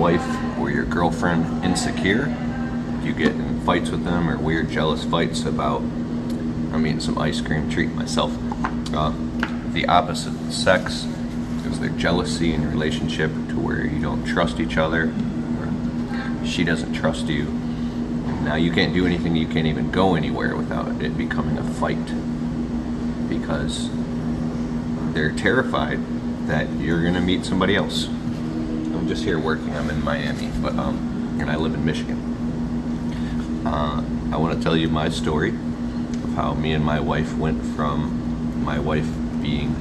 wife or your girlfriend insecure, you get in fights with them or weird jealous fights about, I'm eating some ice cream, treating myself. The opposite sex is their jealousy in your relationship to where you don't trust each other, or she doesn't trust you. Now you can't do anything, you can't even go anywhere without it becoming a fight because they're terrified that you're gonna meet somebody else. I'm just here working, I'm in Miami, but and I live in Michigan. I want to tell you my story of how me and my wife went from my wife being,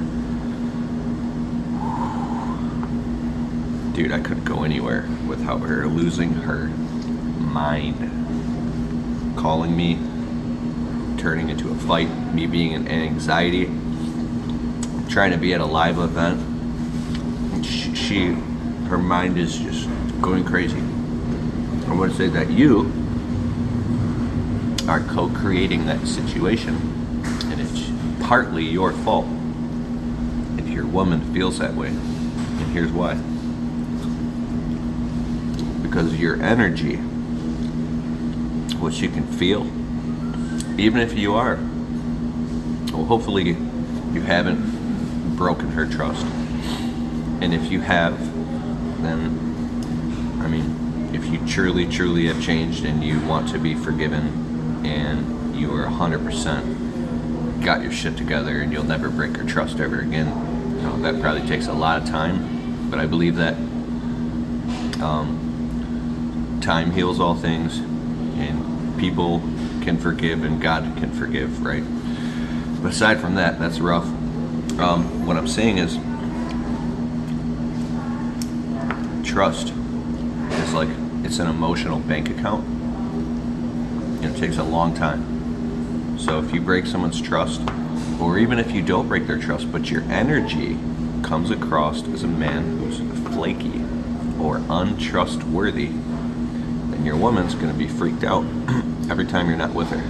dude, I couldn't go anywhere without her losing her mind, calling me, turning into a fight, me being in anxiety, trying to be at a live event. Her mind is just going crazy. I want to say that you are co-creating that situation, and it's partly your fault if your woman feels that way. And here's why. Because your energy, what she can feel, even if you are, well, hopefully you haven't broken her trust. And if you have, then, I mean, if you truly have changed and you want to be forgiven and you are 100% got your shit together and you'll never break her trust ever again, you know, that probably takes a lot of time, but I believe that time heals all things, and people can forgive and God can forgive, right? But aside from that, that's rough. What I'm saying is, trust is like, it's an emotional bank account, and it takes a long time. So if you break someone's trust, or even if you don't break their trust, but your energy comes across as a man who's flaky or untrustworthy, then your woman's going to be freaked out every time you're not with her.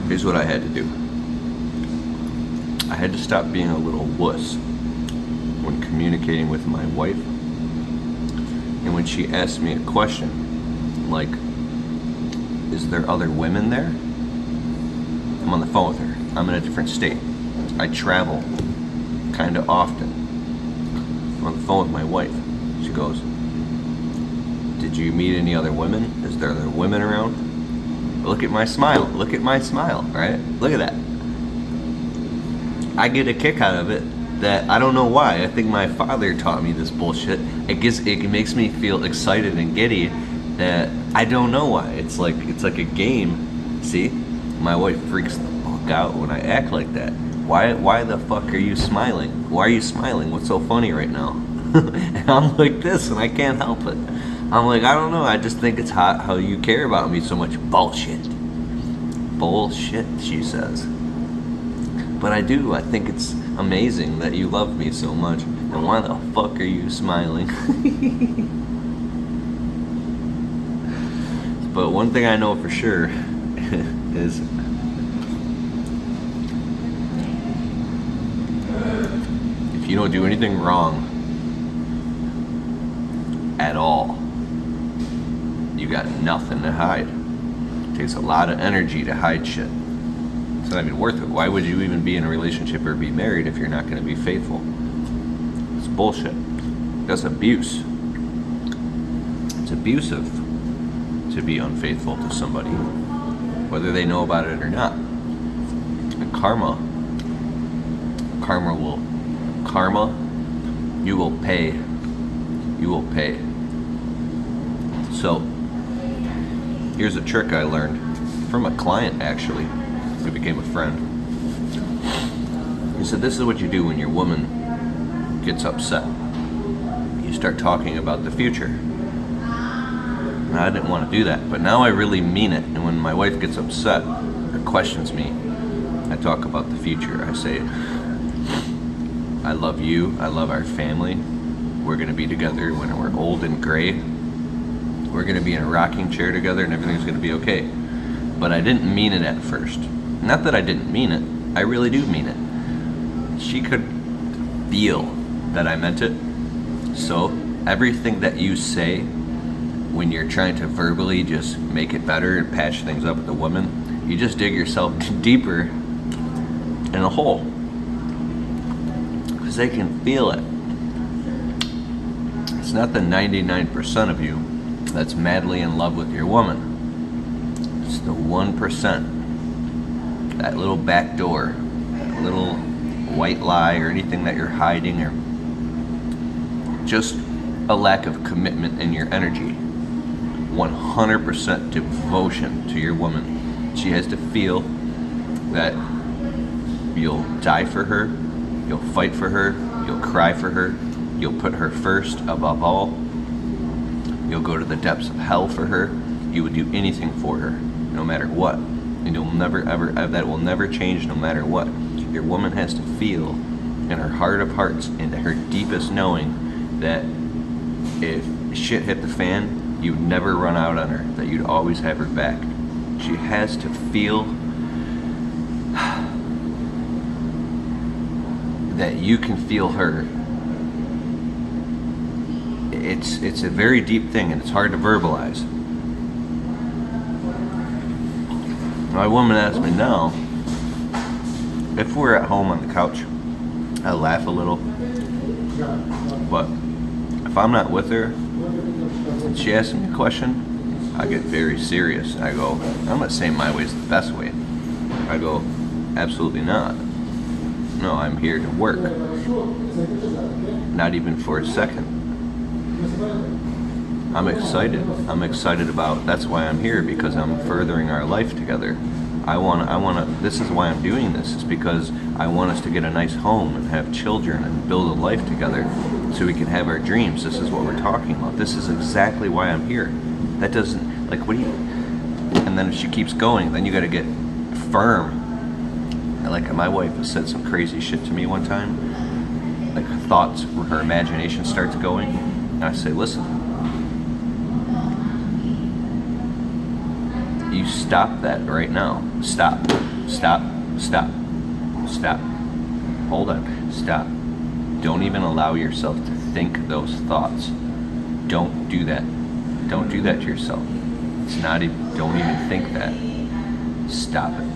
Here's what I had to do. I had to stop being a little wuss when communicating with my wife, and when she asked me a question like, is there other women there? I'm on the phone with her. I'm in a different state. I travel kind of often. I'm on the phone with my wife. She goes, did you meet any other women? Is there other women around? Look at my smile. Look at my smile, right? Look at that. I get a kick out of it that I don't know why. I think my father taught me this bullshit. It makes me feel excited and giddy that I don't know why. It's like a game. See? My wife freaks the fuck out when I act like that. Why the fuck are you smiling? Why are you smiling? What's so funny right now? And I'm like this and I can't help it. I'm like, I don't know, I just think it's hot how you care about me so much. Bullshit. Bullshit, she says. But I do. I think it's amazing that you love me so much. And why the fuck are you smiling? But one thing I know for sure is if you don't do anything wrong at all, you got nothing to hide. It takes a lot of energy to hide shit. It's not even worth it. Why would you even be in a relationship or be married if you're not going to be faithful? It's bullshit. That's abuse. It's abusive to be unfaithful to somebody, whether they know about it or not. And karma, you will pay. You will pay. So, here's a trick I learned from a client, actually, who became a friend. He said, this is what you do when your woman gets upset. You start talking about the future. And I didn't want to do that, but now I really mean it. And when my wife gets upset or questions me, I talk about the future. I say, I love you, I love our family. We're going to be together when we're old and gray. We're going to be in a rocking chair together and everything's going to be okay. But I didn't mean it at first. Not that I didn't mean it. I really do mean it. She could feel that I meant it. So everything that you say when you're trying to verbally just make it better and patch things up with a woman, you just dig yourself deeper in a hole. Because they can feel it. It's not the 99% of you that's madly in love with your woman. It's the 1%. That little back door, that little white lie or anything that you're hiding, or just a lack of commitment in your energy. 100% devotion to your woman. She has to feel that you'll die for her, you'll fight for her, you'll cry for her, you'll put her first above all, you'll go to the depths of hell for her, you would do anything for her, no matter what. And you'll never ever, that will never change no matter what. Your woman has to feel in her heart of hearts, into her deepest knowing, that if shit hit the fan, you'd never run out on her, that you'd always have her back. She has to feel that you can feel her. It's a very deep thing, and it's hard to verbalize. My woman asked me now, if we're at home on the couch, I laugh a little, but if I'm not with her and she asks me a question, I get very serious. I go, I'm not saying my way is the best way. I go, absolutely not. No, I'm here to work. Not even for a second. I'm excited. I'm excited about, that's why I'm here, because I'm furthering our life together. This is why I'm doing this, is because I want us to get a nice home and have children and build a life together so we can have our dreams. This is what we're talking about. This is exactly why I'm here. That doesn't, like, what do you, and then if she keeps going, then you gotta get firm. Like, my wife has said some crazy shit to me one time, like thoughts, her imagination starts going, and I say, listen, you stop that right now. Stop. Hold on. Stop. Don't even allow yourself to think those thoughts. Don't do that. Don't do that to yourself. It's not even, don't even think that. Stop it.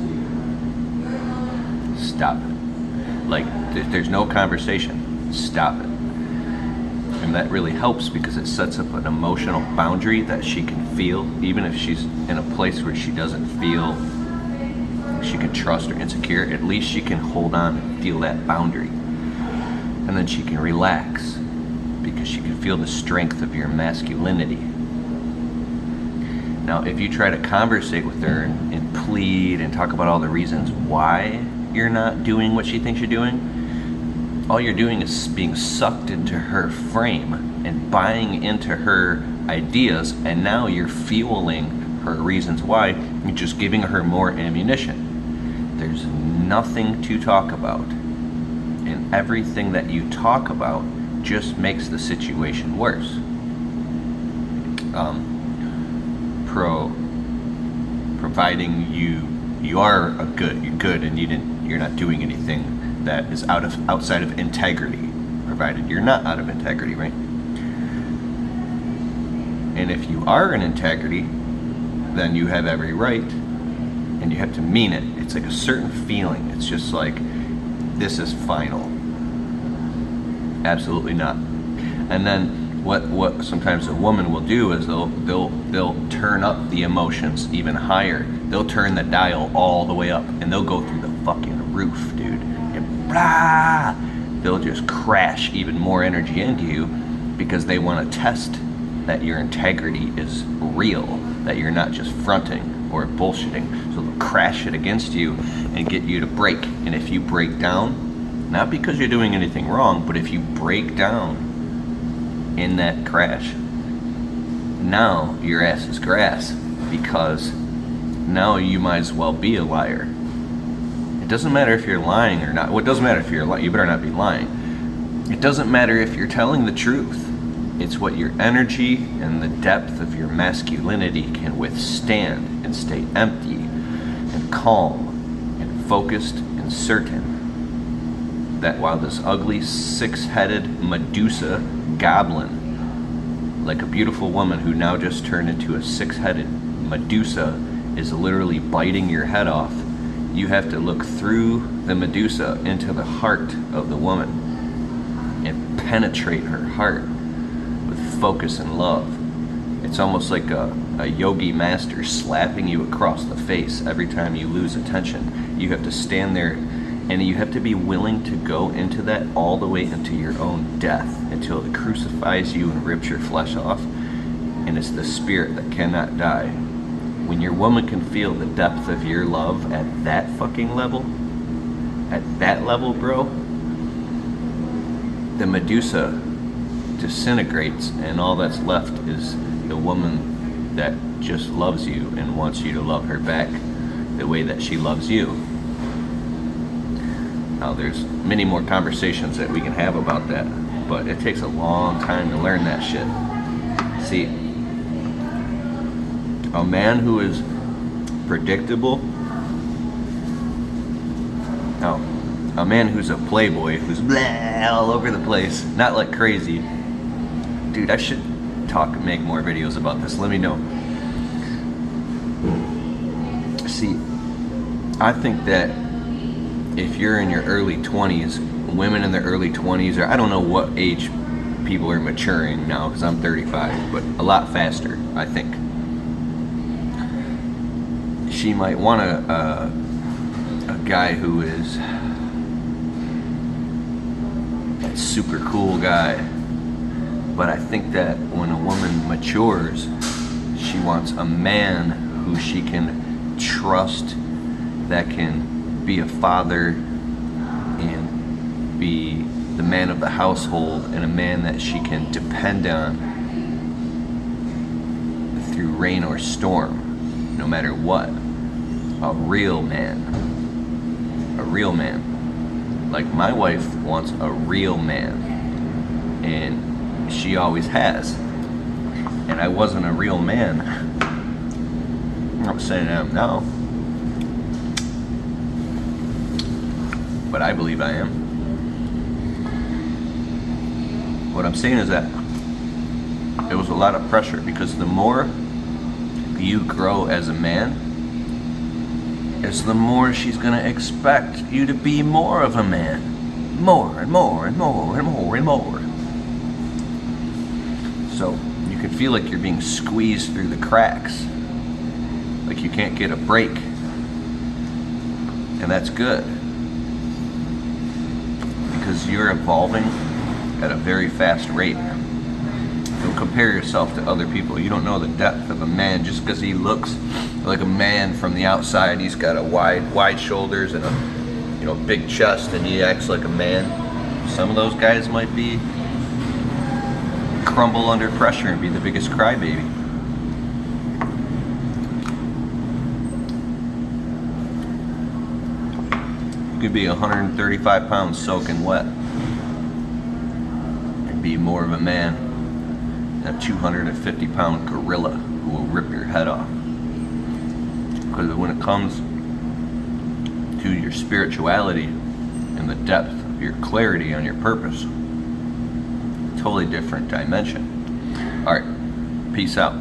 Stop it. Like, there's no conversation. Stop it. And that really helps, because it sets up an emotional boundary that she can feel, even if she's in a place where she doesn't feel she can trust or insecure. At least she can hold on and feel that boundary. And then she can relax, because she can feel the strength of your masculinity. Now, if you try to conversate with her and plead and talk about all the reasons why you're not doing what she thinks you're doing, all you're doing is being sucked into her frame and buying into her ideas, and now you're fueling her reasons why. You're just giving her more ammunition. There's nothing to talk about, and everything that you talk about just makes the situation worse. Providing you are you're good, and you're not doing anything that is outside of integrity, provided you're not out of integrity, right? And if you are in integrity, then you have every right, and you have to mean it. It's like a certain feeling. It's just like, this is final. Absolutely not. And then what sometimes a woman will do is they'll turn up the emotions even higher. They'll turn the dial all the way up, and they'll go through the fucking roof, dude. And blah, they'll just crash even more energy into you, because they want to test that your integrity is real, that you're not just fronting or bullshitting. So they'll crash it against you and get you to break. And if you break down, not because you're doing anything wrong, but if you break down in that crash, now your ass is grass, because now you might as well be a liar. It doesn't matter if you're lying or not. Well, it doesn't matter if you're lying. You better not be lying. It doesn't matter if you're telling the truth. It's what your energy and the depth of your masculinity can withstand and stay empty and calm and focused and certain that while this ugly six-headed Medusa goblin, like a beautiful woman who now just turned into a six-headed Medusa, is literally biting your head off, you have to look through the Medusa into the heart of the woman and penetrate her heart with focus and love. It's almost like a yogi master slapping you across the face every time you lose attention. You have to stand there and you have to be willing to go into that all the way into your own death until it crucifies you and rips your flesh off. And it's the spirit that cannot die. When your woman can feel the depth of your love at that fucking level, bro, the Medusa disintegrates and all that's left is the woman that just loves you and wants you to love her back the way that she loves you. Now there's many more conversations that we can have about that, but it takes a long time to learn that shit. See, a man who is predictable, no, a man who's a playboy, who's blah all over the place, not like crazy. Dude, I should make more videos about this. Let me know. See, I think that if you're in your early 20s, women in their early 20s, or I don't know what age people are maturing now, because I'm 35, but a lot faster, I think. She might want a guy who is a super cool guy. But I think that when a woman matures, she wants a man who she can trust, that can be a father and be the man of the household, and a man that she can depend on through rain or storm, no matter what. A real man. A real man. Like my wife wants a real man. And she always has. And I wasn't a real man. I'm not saying I am now, but I believe I am. What I'm saying is that it was a lot of pressure, because the more you grow as a man, is the more she's gonna expect you to be more of a man. More and more and more and more and more. So you can feel like you're being squeezed through the cracks, like you can't get a break, and that's good, because you're evolving at a very fast rate. Don't compare yourself to other people. You don't know the depth of a man just because he looks like a man from the outside. He's got a wide shoulders and a big chest, and he acts like a man. Some of those guys might be crumble under pressure and be the biggest crybaby. You could be 135 pounds soaking wet and be more of a man than a 250 pound gorilla who will rip your head off. Because when it comes to your spirituality and the depth of your clarity on your purpose, totally different dimension. All right, peace out.